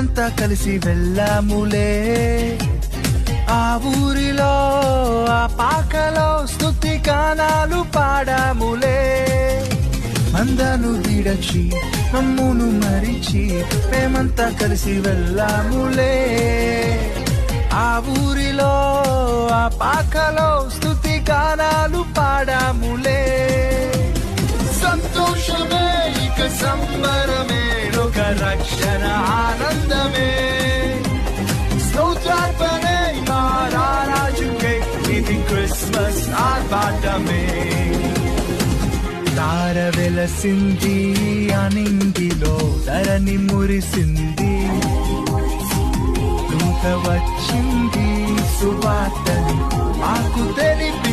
మేమంతా కలిసి వెళ్ళాములే. ఆ ఊరిలో ఆ పాకలో స్తుతి గానాలు పాడాములే. మందను విడచి మమ్మును మరిచి మేమంతా కలిసి వెళ్ళాములే. ఆ ఊరిలో ఆ పాకలో స్తుతి గానాలు పాడాములే. సంతోషమే ఇక సంబరమే లోక రక్షణ ఆనందమే. స్తోత్రార్పణే మా రాజుకే ఇది క్రిస్మస్ ఆర్భాటమే. తార వెలసింది అనింగిలో ధరణి మురిసింది. దూత వచ్చింది సువార్తని మాకు తెలిపి